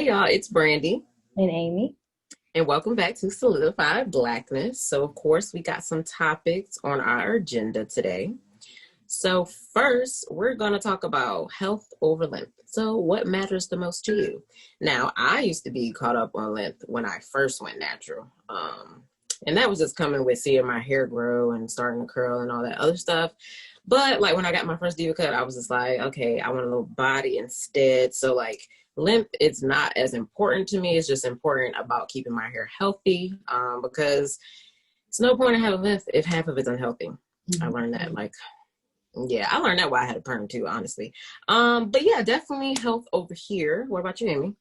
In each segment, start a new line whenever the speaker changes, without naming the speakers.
Hey y'all, it's Brandy,
And Amy.
and welcome back to Solidified Blackness. So, of course, we got some topics on our agenda today. So, first, we're going to talk about health over length. So, what matters the most to you? Now, I used to be caught up on length when I first went natural. And that was just coming with seeing my hair grow and starting to curl and all that other stuff. But like when I got my first diva cut, I was just like, okay, I want a little body instead. So like length is not as important to me. It's just important about keeping my hair healthy, because it's no point in having length if half of it's unhealthy. I learned that I learned that while I had a perm too, honestly. But yeah, definitely health over here. What about you, Amy?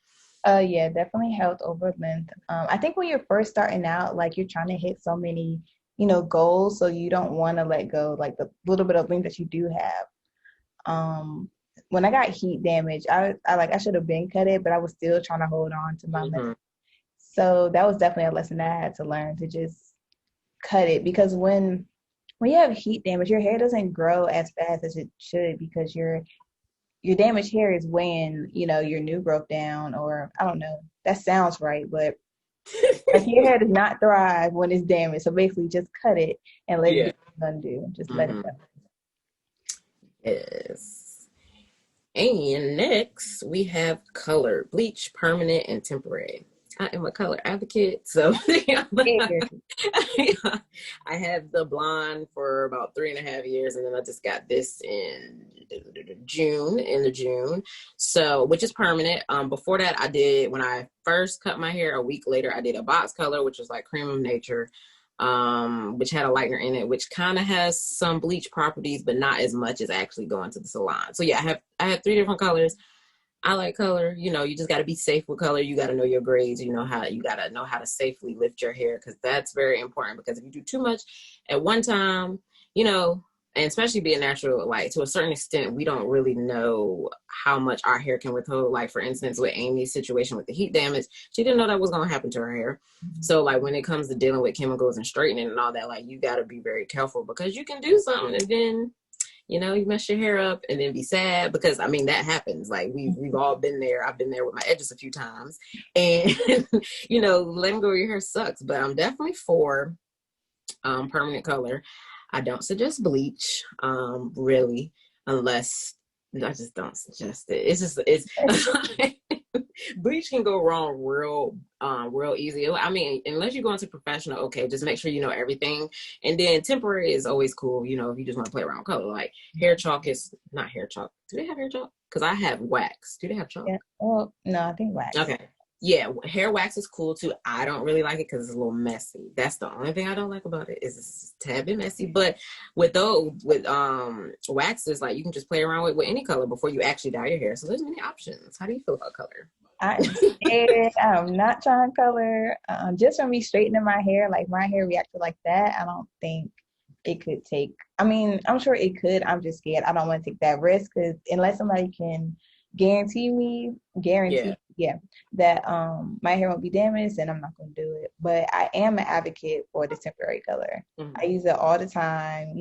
Yeah, definitely health over length. I think when you're first starting out, like you're trying to hit so many, goals, so you don't want to let go like the little bit of length that you do have. When I got heat damage, I should have been cut it, but I was still trying to hold on to my length.
Mm-hmm.
So that was definitely a lesson that I had to learn to just cut it because when you have heat damage, your hair doesn't grow as fast as it should because your damaged hair is weighing, your new growth down, or I don't know. That sounds right, but like your hair does not thrive when it's damaged. So basically, just cut it and let it do
Yeah.
what it's gonna do. Just let it
Mm-hmm.
go.
Yes. And next, we have color, bleach, permanent, and temporary. I am a color advocate, so
Here.
I had the blonde for about 3.5 years, and then I just got this in June. So, which is permanent. Before that, I did when I first cut my hair. A week later, I did a box color, which was like cream of nature, which had a lightener in it, which kind of has some bleach properties, but not as much as actually going to the salon. So yeah, I have three different colors. I like color. You just got to be safe with color. You got to know your grades. You got to know how to safely lift your hair, because that's very important. Because if you do too much at one time, and especially being natural, like to a certain extent, we don't really know how much our hair can withhold. Like for instance, with Amy's situation with the heat damage, she didn't know that was going to happen to her hair. So like when it comes to dealing with chemicals and straightening and all that, like you got to be very careful, because you can do something and then you mess your hair up and then be sad, because I mean that happens. Like we've all been there. I've been there with my edges a few times, and letting go of your hair sucks. But I'm definitely for permanent color. I don't suggest bleach, really, unless I just don't suggest it. It's bleach can go wrong real easy. I mean, unless you go into professional, okay, just make sure you know everything. And then temporary is always cool, if you just want to play around with color. Like hair chalk is not hair chalk. Do they have hair chalk? Because I have wax. Do they have chalk?
Yeah. Well, no, I think wax.
Okay. Yeah, hair wax is cool too. I don't really like it because it's a little messy. That's the only thing I don't like about it, is it's a tad bit messy. But with waxes, like you can just play around with any color before you actually dye your hair. So there's many options. How do you feel about color?
I'm scared. I'm not trying to color. Just from me straightening my hair, like my hair reacted like that. I don't think it could take. I mean, I'm sure it could. I'm just scared. I don't want to take that risk because unless somebody can guarantee,
Yeah.
yeah, that my hair won't be damaged, then I'm not going to do it. But I am an advocate for the temporary color. I
Mhm.
use it all the time.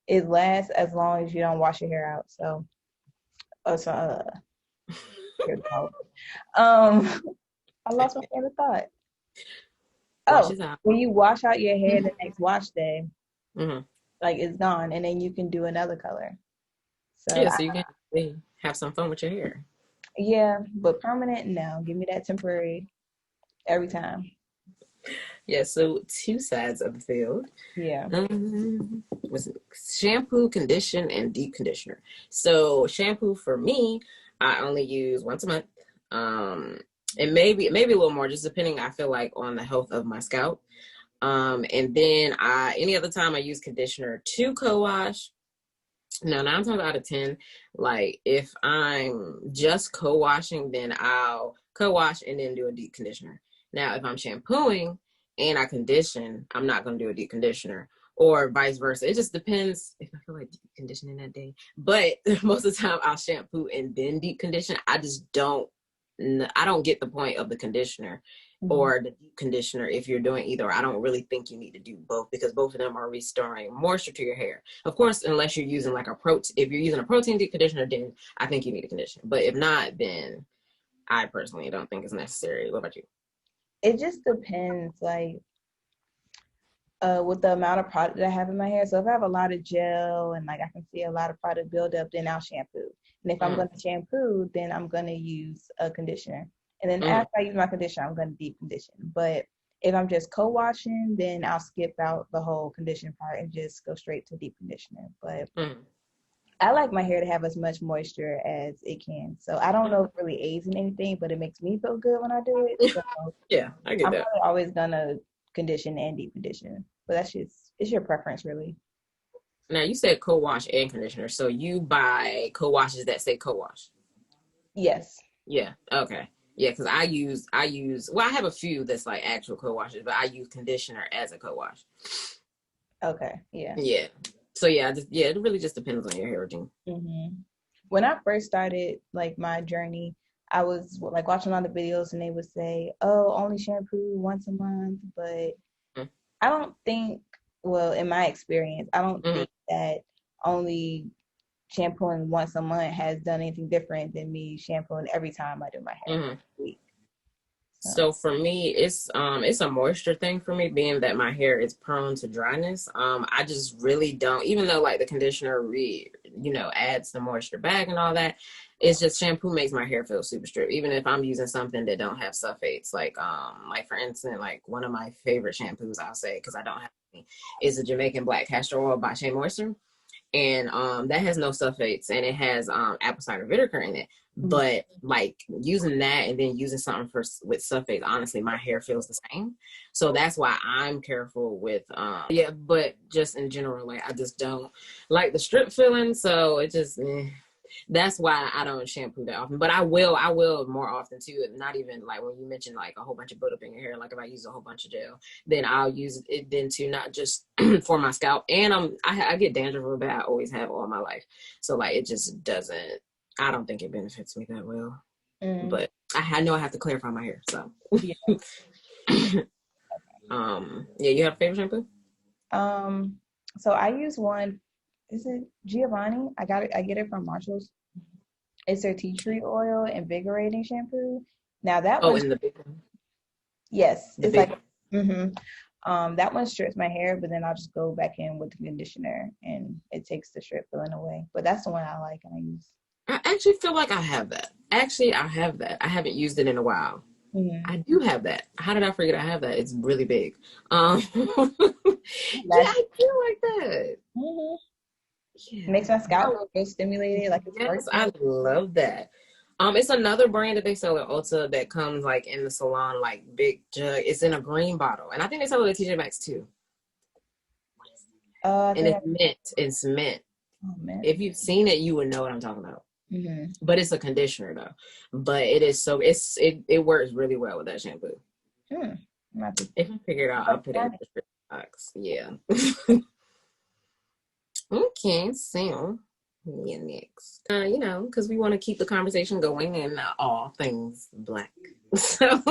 It lasts as long as you don't wash your hair out. So, so here's how. Um, I lost my train of thought. Oh,
Washes out.
when you wash out your hair the next wash day,
Hmm.
like it's gone, and then you can do another color. So
Yeah, so you can really have some fun with your hair.
yeah, but permanent, no. Give me that temporary every time.
Yeah, so two sides of the field.
Yeah.
Was it shampoo, condition, and deep conditioner. So shampoo for me, I only use once a month. Um, and maybe a little more, just depending, I feel like, on the health of my scalp. And then any other time I use conditioner to co-wash. Now, 9 times out of 10, like if I'm just co-washing, then I'll co-wash and then do a deep conditioner. Now, if I'm shampooing and I condition, I'm not going to do a deep conditioner, or vice versa. It just depends if I feel like deep conditioning that day. But most of the time, I'll shampoo and then deep condition. I don't get the point of the conditioner
Mhm.
or the deep conditioner if you're doing either. I don't really think you need to do both, because both of them are restoring moisture to your hair. Of course, unless you're using like if you're using a protein deep conditioner, then I think you need a conditioner. But if not, then I personally don't think it's necessary. What about you?
It just depends, like, with the amount of product that I have in my hair. So if I have a lot of gel and like I can see a lot of product build up, then I'll shampoo. And if I'm
Mm-hmm.
going to shampoo, then I'm going to use a conditioner. And then
Mm-hmm.
after I use my conditioner, I'm going to deep condition. But if I'm just co-washing, then I'll skip out the whole condition part and just go straight to deep conditioner. But
Mm-hmm.
I like my hair to have as much moisture as it can. So I don't know if it really aids in anything, but it makes me feel good when I do it. So
Yeah, I get
I'm
that.
probably always gonna condition and deep condition. But that's just, it's your preference really.
Now you said co-wash and conditioner, so you buy co-washes that say co-wash.
Yes.
Yeah. Okay. Yeah, because I use well, I have a few that's like actual co-washes, but I use conditioner as a co-wash.
Okay. Yeah.
Yeah. So yeah, yeah, it really just depends on your hair routine.
When I first started like my journey, I was like watching all the videos and they would say, "Oh, only shampoo once a month," but I don't think, well, in my experience, I don't
Mm-hmm.
think that only shampooing once a month has done anything different than me shampooing every time I do my hair
Mm-hmm.
a week. So,
So for me, it's a moisture thing for me, being that my hair is prone to dryness. I just really don't, even though like the conditioner adds the moisture back and all that. It's just shampoo makes my hair feel super stripped. Even if I'm using something that don't have sulfates, like for instance, like one of my favorite shampoos I'll say because I don't have any, is the Jamaican Black Castor Oil by Shea Moisture, and that has no sulfates and it has apple cider vinegar in it.
mm,
But like using that and then using something with sulfates, honestly my hair feels the same. So that's why I'm careful with yeah, but just in general, like I just don't like the strip feeling, so it just that's why I don't shampoo that often. But I will more often too. Not even like when you mentioned like a whole bunch of buildup in your hair. Like if I use a whole bunch of gel, then I'll use it then to not just for my scalp. And I get dandruff real bad. I always have all my life. So like it just doesn't. I don't think it benefits me that well.
mm,
But I know I have to clarify my hair. So
yeah.
yeah, you have a favorite shampoo?
Um, so I use one. Is it Giovanni? I get it from Marshalls. It's their tea tree oil invigorating shampoo. Now that
Oh,
one,
and the big one,
yes,
the
it's
big
like,
one.
mm-hmm. That one strips my hair, but then I'll just go back in with the conditioner and it takes the strip feeling away. But that's the one I like and I use.
I actually feel like I have that. Actually, I have that. I haven't used it in a while.
Mm-hmm.
I do have that. How did I forget I have that? It's really big. Yeah,
That's,
I do like that.
mm-hmm.
Yeah.
Makes my scalp
Oh,
feel stimulated, like it's
yes,
working.
I love that. It's another brand that they sell at Ulta that comes like in the salon, like big jug. It's in a green bottle, and I think they sell it at TJ Maxx too.
I
And
think
it's mint. It's mint.
oh man.
If you've seen it, you would know what I'm talking about.
Mm-hmm.
But it's a conditioner though. But it is so it works really well with that shampoo.
Hmm. I'm about to
If I figure it out, I'll put it in
try
the
it.
description box. Yeah. Okay, so yeah, next. Because we want to keep the conversation going and all things Black. So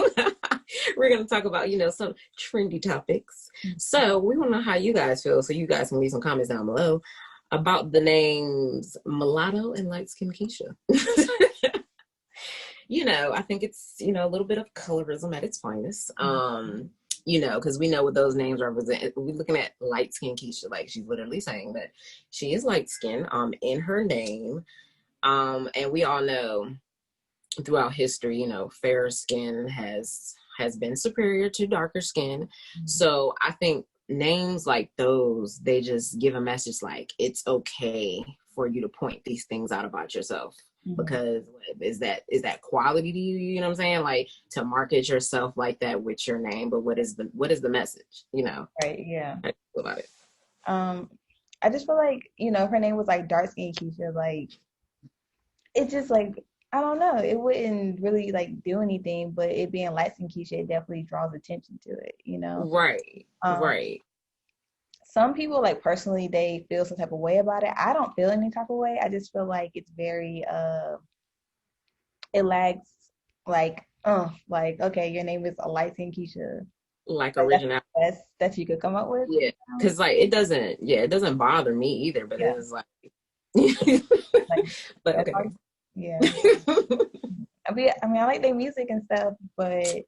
we're going to talk about, some trendy topics. So we want to know how you guys feel. So you guys can leave some comments down below about the names Mulatto and Light Skin Keisha. I think it's, a little bit of colorism at its finest. Because we know what those names represent. We're looking at light skin Keisha, like she's literally saying that she is light skin in her name. And we all know throughout history, fairer skin has been superior to darker skin. So I think names like those, they just give a message like it's okay for you to point these things out about yourself.
Mm-hmm.
Because is that quality to you? You know what I'm saying? Like to market yourself like that with your name, but what is the message?
Right, yeah.
How do you feel about it?
Um, I just feel like, if her name was like dark skin Keisha, like it's just like I don't know, it wouldn't really like do anything, but it being light skin Keisha, it definitely draws attention to it.
Right,
Um,
right.
some people like personally they feel some type of way about it. I don't feel any type of way. I just feel like it's very it lags like okay, your name is a light skin Keisha.
Like
Like that's
original.
the best that you could come up with.
Yeah, because like it doesn't bother me either, but
Yeah.
it's like,
Like
but
that's
okay.
all, yeah. I like their music and stuff, but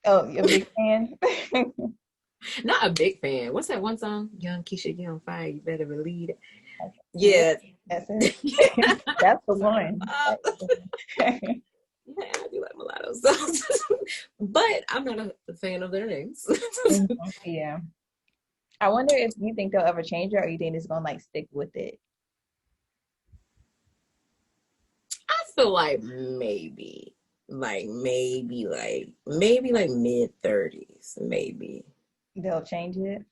oh, you're a big fan.
Not a big fan. What's that one song? Young Keisha, you on fire. You better believe it.
Yeah,
Yeah.
that's it. That's the one. That is the one.
Yeah, I do like mulattoes. But I'm not a fan of their names.
Mhm. Yeah. I wonder if you think they'll ever change it or you think it's gonna like stick with it.
I feel like maybe like mid-30s, maybe.
They'll change it.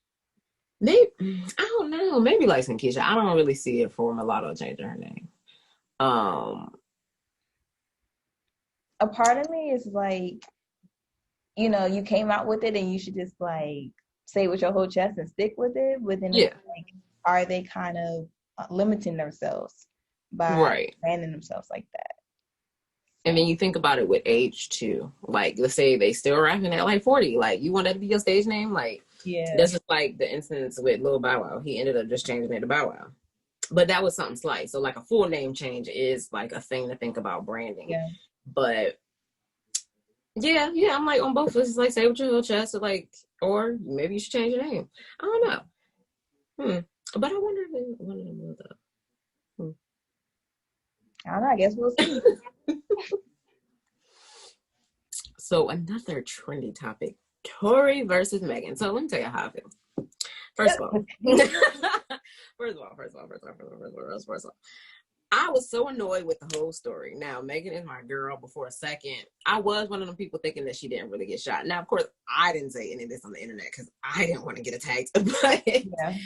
Maybe I don't know. Maybe like some Keisha. I don't really see it for mulatto changing her name. Um,
A part of me is like, you know, you came out with it and you should just like say it with your whole chest and stick with it. But then it's
yeah,
like, are they kind of limiting themselves by
right.
branding themselves like that?
And then you think about it with age too. Like, let's say they still rapping at like 40. Like, you want that to be your stage name? Like,
Yeah.
that's just like the instance with Lil Bow Wow. He ended up just changing it to Bow Wow. But that was something slight. So, like, a full name change is like a thing to think about branding.
Yeah.
But yeah, I'm like on both. It's like say with your whole chest, or like, or maybe you should change your name. I don't know. But I wonder if one of them will though.
I don't know. I guess we'll see.
So another trendy topic: Tory versus Megan. So let me tell you how I feel. First of all, I was so annoyed with the whole story. Now, Megan is my girl. Before a second, I was one of them people thinking that she didn't really get shot. Now, of course, I didn't say any of this on the internet because I didn't want to get attacked, but
Yeah.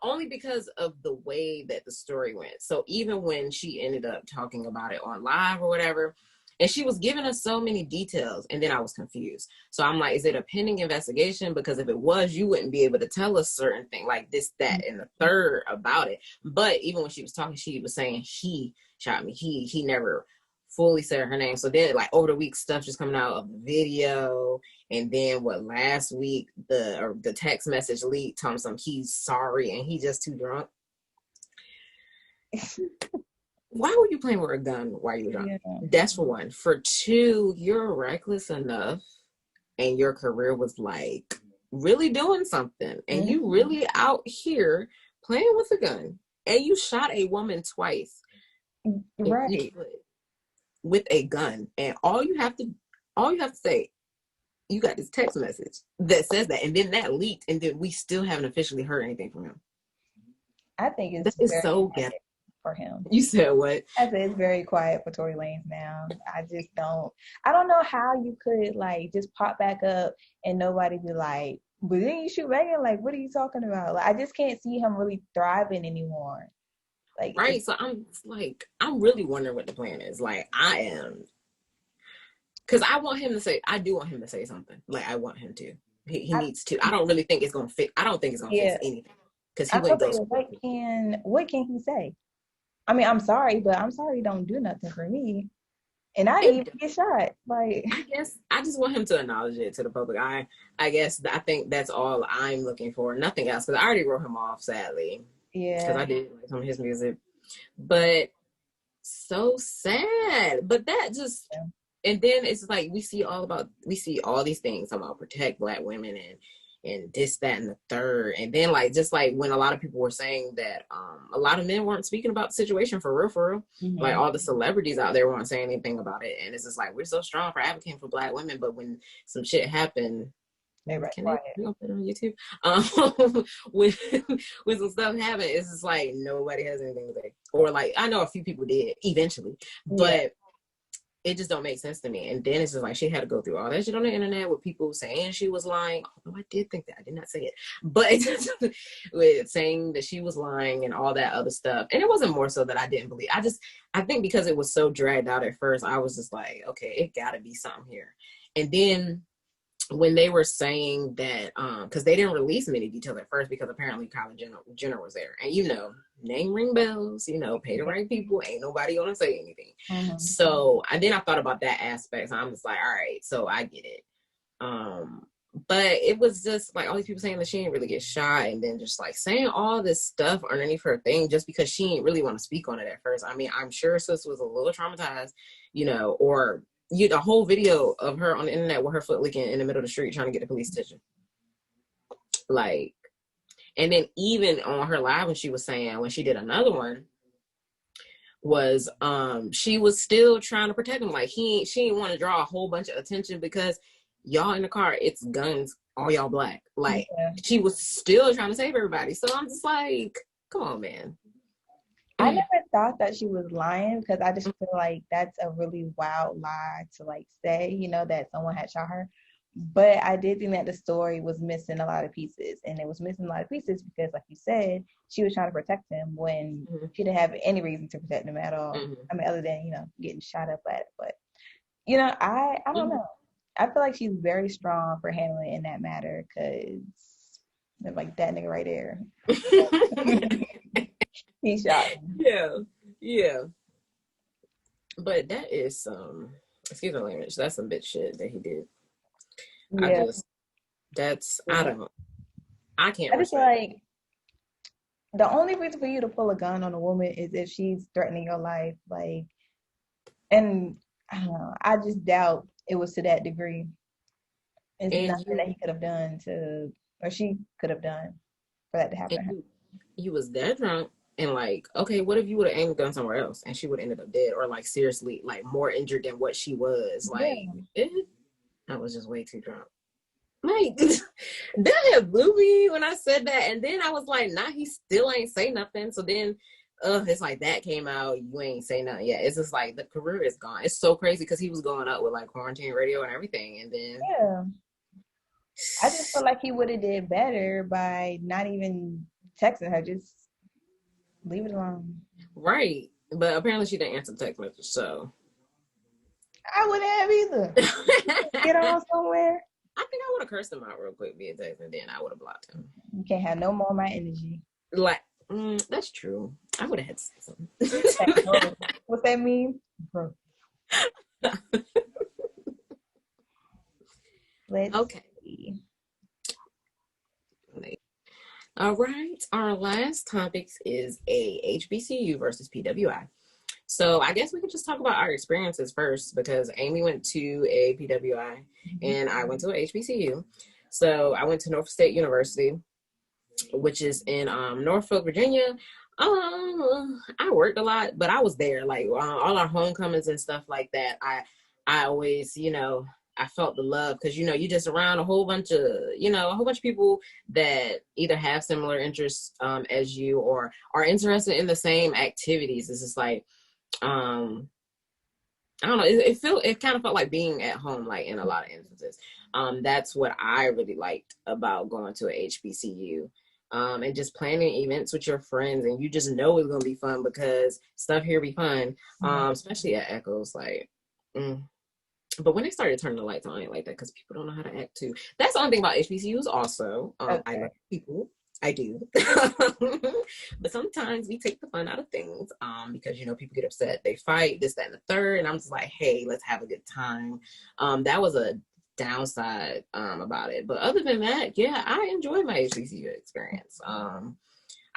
only because of the way that the story went. So even when she ended up talking about it on live or whatever, and she was giving us so many details, and then I was confused. So I'm like, is it a pending investigation? Because if it was, you wouldn't be able to tell us certain thing like this, that, and the third about it. But even when she was talking, she was saying he shot me. He never fully said her name. So then, like over the week, stuff just coming out of the video, and then last week the text message leaked. Thompson, he's sorry, and he just too drunk. Why were you playing with a gun while you were drunk?
Yeah.
That's for one. For two, you're reckless enough and your career was like really doing something. And you really out here playing with a gun. And you shot a woman twice.
Right.
With a gun. And all you have to say, you got this text message that says that. And then that leaked. And then we still haven't officially heard anything from him.
I think
This
it's
is so ghetto.
For him.
You said what?
I said it's very quiet for Tory Lanez now. I don't know how you could like just pop back up and nobody be like, but then you shoot Megan, like what are you talking about? Like I just can't see him really thriving anymore. Like
right. So I'm really wondering what the plan is. Like I am, because I do want him to say something. Like I want him to. He needs to. I don't really think it's gonna fix. I don't think it's gonna fix anything. Because he wouldn't go.
What can he say? I mean, I'm sorry, but I'm sorry you don't do nothing for me. And I didn't even get shot. Like
I guess I just want him to acknowledge it to the public. I think that's all I'm looking for. Nothing else. Because I already wrote him off, sadly.
Yeah.
Because I did like some of his music. But so sad. But that just and then it's like we see all these things about protect Black women and this, that, and the third. And then just like when a lot of people were saying that a lot of men weren't speaking about the situation for real. Mm-hmm. Like all the celebrities out there weren't saying anything about it. And it's just like, we're so strong for advocating for Black women, but when some shit happened,
they
put it on YouTube? When some stuff happened, it's just like nobody has anything to say. Or like I know a few people did eventually, but it just don't make sense to me. And then it's just like she had to go through all that shit on the internet with people saying she was lying. Although I did think that. I did not say it. But with saying that she was lying and all that other stuff. And it wasn't more so that I didn't believe. I think because it was so dragged out at first, I was just like, okay, it gotta be something here. And then when they were saying that, because they didn't release many details at first because apparently Kylie Jenner was there. And name ring bells, pay the right people. Ain't nobody gonna say anything. Mm-hmm. So then I thought about that aspect. So I'm just like, all right, so I get it. But it was just like all these people saying that she didn't really get shot, and then just like saying all this stuff underneath her thing just because she didn't really want to speak on it at first. I mean, I'm sure sis was a little traumatized, or the whole video of her on the internet with her foot licking in the middle of the street trying to get the police attention. Like, and then even on her live when she was saying, when she did another one, was she was still trying to protect him. Like she didn't want to draw a whole bunch of attention because y'all in the car, it's guns, all y'all black. Like she was still trying to save everybody. So I'm just like, come on, man.
I never thought that she was lying because I just feel like that's a really wild lie to like say, that someone had shot her. But I did think that the story was missing a lot of pieces, and it was missing a lot of pieces because, like you said, she was trying to protect him when she didn't have any reason to protect him at all. I mean, other than getting shot up at. But I don't know. I feel like she's very strong for handling in that matter because like that nigga right there, he shot him.
Yeah. But that is some, excuse my language, that's some bitch shit that he did.
Yeah.
I can't.
I just like the only reason for you to pull a gun on a woman is if she's threatening your life, like, and I don't know. I just doubt it was to that degree. It's nothing that he could have done or she could have done for that to happen.
He was that drunk and like, okay, what if you would have aimed a gun somewhere else and she would have ended up dead or like seriously like more injured than what she was? Like, I was just way too drunk. Like that had blew me when I said that, and then I was like, nah, he still ain't say nothing. So then it's like that came out, you ain't say nothing yet. It's just like the career is gone. It's so crazy because he was going up with like quarantine radio and everything, and then
I just feel like he would have did better by not even texting her, just leave it alone.
Right, but apparently she didn't answer the text message, so
I wouldn't have either. Get on somewhere.
I think I would have cursed him out real quick via text, and then I would have blocked him.
You can't have no more of my energy.
Like, that's true. I would have had to say something.
What's that mean? Bro. Let's see.
All right. Our last topic is a HBCU versus PWI. So I guess we could just talk about our experiences first because Amy went to a PWI and I went to a HBCU. So I went to Norfolk State University, which is in Norfolk, Virginia. I worked a lot, but I was there. Like all our homecomings and stuff like that. I always, I felt the love because you just around a whole bunch of people that either have similar interests as you or are interested in the same activities. It's just like I don't know. It kind of felt like being at home, like in a lot of instances. That's what I really liked about going to a HBCU. And just planning events with your friends, and you just know it's gonna be fun because stuff here be fun. Especially at Echoes, like. But when they started turning the lights on, I ain't like that because people don't know how to act too. That's the only thing about HBCUs also. I love people. I do. But sometimes we take the fun out of things because, people get upset. They fight, this, that, and the third. And I'm just like, hey, let's have a good time. That was a downside about it. But other than that, yeah, I enjoyed my HBCU experience. I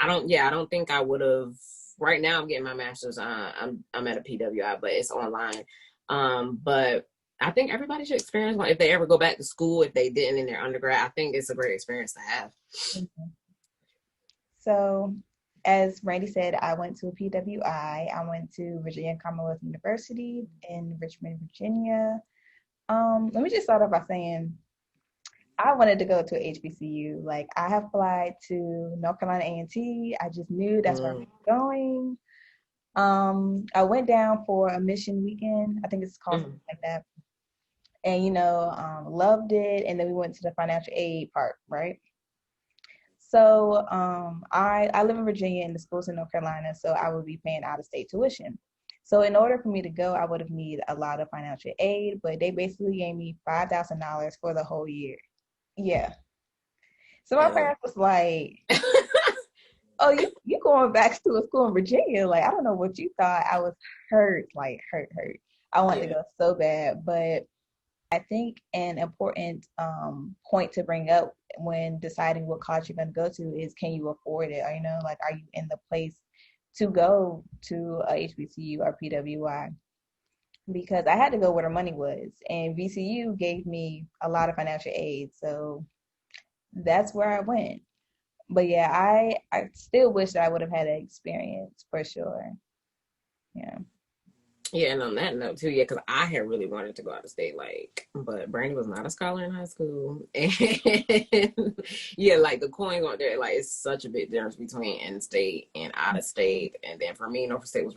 don't think I would have. Right now, I'm getting my master's. I'm at a PWI, but it's online. But I think everybody should experience one if they ever go back to school. If they didn't in their undergrad, I think it's a great experience to have.
So, as Randy said, I went to a PWI. I went to Virginia Commonwealth University in Richmond, Virginia. Let me just start off by saying I wanted to go to a HBCU. Like I have applied to North Carolina A&T. I just knew that's where I was going. I went down for a mission weekend. I think it's called something like that. And, loved it. And then we went to the financial aid part, right? So I live in Virginia and the school's in North Carolina, so I would be paying out-of-state tuition. So in order for me to go, I would have needed a lot of financial aid, but they basically gave me $5,000 for the whole year. Yeah. So my parents was like, oh, you going back to a school in Virginia? Like, I don't know what you thought. I was hurt. I wanted to go so bad, but I think an important point to bring up when deciding what college you're going to go to is, can you afford it? Or, like, are you in the place to go to a HBCU or PWI? Because I had to go where the money was, and VCU gave me a lot of financial aid, so that's where I went. But yeah, I still wish that I would have had an experience for sure. Yeah.
Yeah, and on that note too, yeah, because I had really wanted to go out of state, like, but Brandy was not a scholar in high school, and yeah, like the coin going there, like it's such a big difference between in state and out of state, and then for me, Norfolk State was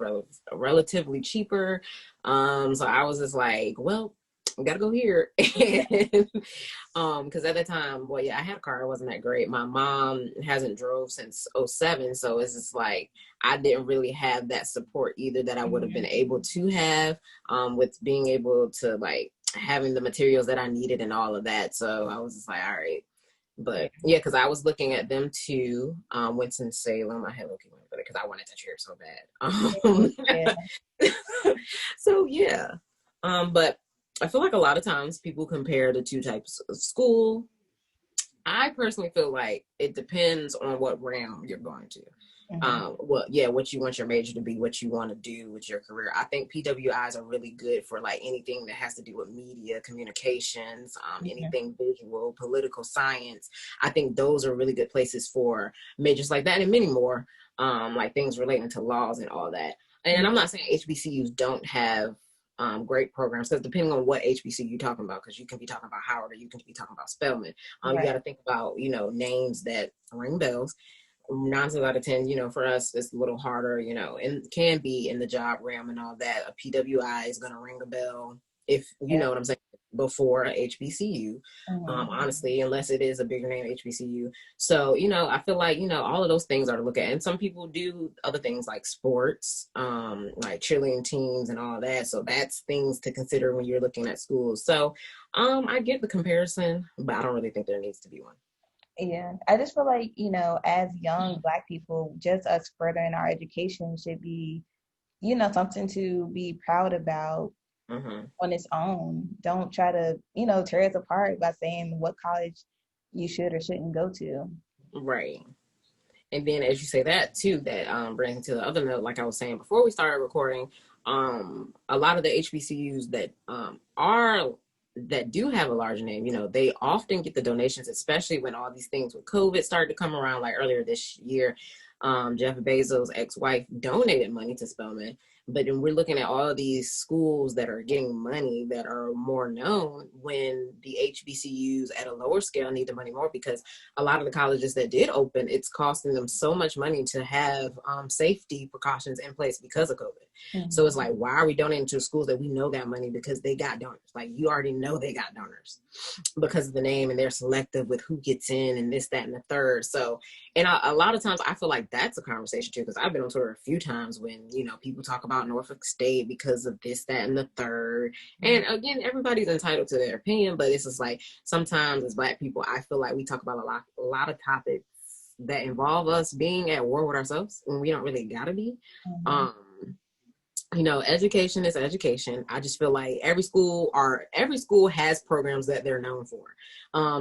relatively cheaper, so I was just like, well, we gotta go here, and because at the time, well, yeah, I had a car, it wasn't that great. My mom hasn't drove since '07, so it's just like I didn't really have that support either that I would have been able to have with being able to like having the materials that I needed and all of that. So I was just like, all right. But yeah, because I was looking at them too. Winston-Salem. I had looking at it because I wanted to cheer so bad. So yeah. But I feel like a lot of times people compare the two types of school. I personally feel like it depends on what realm you're going to. Well, yeah, what you want your major to be, what you want to do with your career. I think PWIs are really good for like anything that has to do with media, communications, anything visual, political science. I think those are really good places for majors like that and many more, like things relating to laws and all that. And I'm not saying HBCUs don't have great programs, because depending on what HBCU you're talking about, because you can be talking about Howard or you can be talking about Spelman. You got to think about, names that ring bells. 9 times out of 10, for us, it's a little harder, and can be in the job realm and all that. A PWI is going to ring a bell, if you know what I'm saying, before a HBCU, honestly, unless it is a bigger name HBCU. So, I feel like, all of those things are to look at. And some people do other things like sports, like cheerleading teams and all that. So that's things to consider when you're looking at schools. So I get the comparison, but I don't really think there needs to be one.
Yeah, I just feel like, as young Black people, just us furthering our education should be, something to be proud about on its own. Don't try to, tear us apart by saying what college you should or shouldn't go to.
Right. And then as you say that too, that brings me to the other note, like I was saying before we started recording, a lot of the HBCUs that do have a large name, they often get the donations, especially when all these things with COVID started to come around, like earlier this year. Jeff Bezos' ex-wife donated money to Spelman. But then we're looking at all of these schools that are getting money that are more known, when the HBCUs at a lower scale need the money more, because a lot of the colleges that did open, it's costing them so much money to have safety precautions in place because of COVID. So it's like, why are we donating to schools that we know got money because they got donors? Like, you already know they got donors because of the name, and they're selective with who gets in and this, that, and the third. So, and a lot of times I feel like that's a conversation too, because I've been on Twitter a few times when, people talk about Norfolk State because of this, that, and the third. And again, everybody's entitled to their opinion, but it's just like, sometimes as Black people, I feel like we talk about a lot of topics that involve us being at war with ourselves when we don't really gotta be. Education is education. I just feel like every school has programs that they're known for.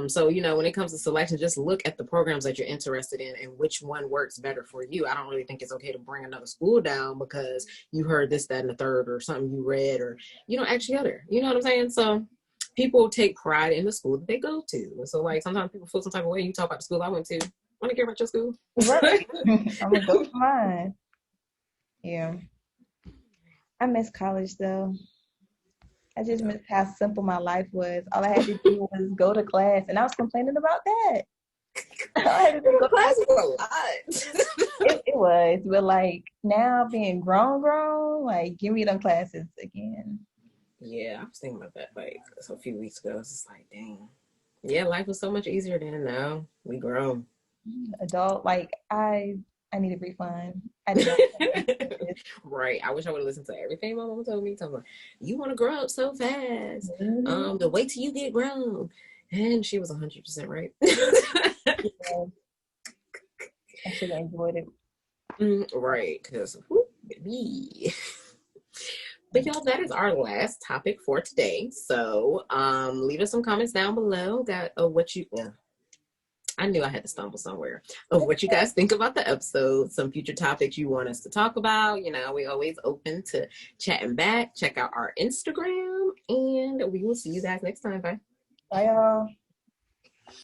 So, when it comes to selection, just look at the programs that you're interested in and which one works better for you. I don't really think it's okay to bring another school down because you heard this, that, and the third, or something you read, or, actually other, you know what I'm saying? So people take pride in the school that they go to. So like, sometimes people feel some type of way. You talk about the school I went to. Want to care about your school?
Right. I'm gonna go for mine. Yeah. I miss college though. I just miss how simple my life was. All I had to do was go to class, and I was complaining about that. All I had to do was go to
Class
class.
was a lot.
It was, but like now being grown, like give me them classes again.
Yeah, I was thinking about that like a few weeks ago. It's just like, dang. Yeah, life was so much easier then. Now we grown.
Adult, like I need a refund. I did not.
Right. I wish I would have listened to everything my mama told me. Talking about, you want to grow up so fast.
Mm-hmm.
The wait till you get grown. And she was 100% right.
Yeah, I should have enjoyed it.
Right. Because, baby. But y'all, that is our last topic for today. So leave us some comments down below that of what you I knew I had to stumble somewhere of what you guys think about the episode, some future topics you want us to talk about. You know, we always open to chatting back. Check out our Instagram, and we will see you guys next time. Bye.
Bye, y'all.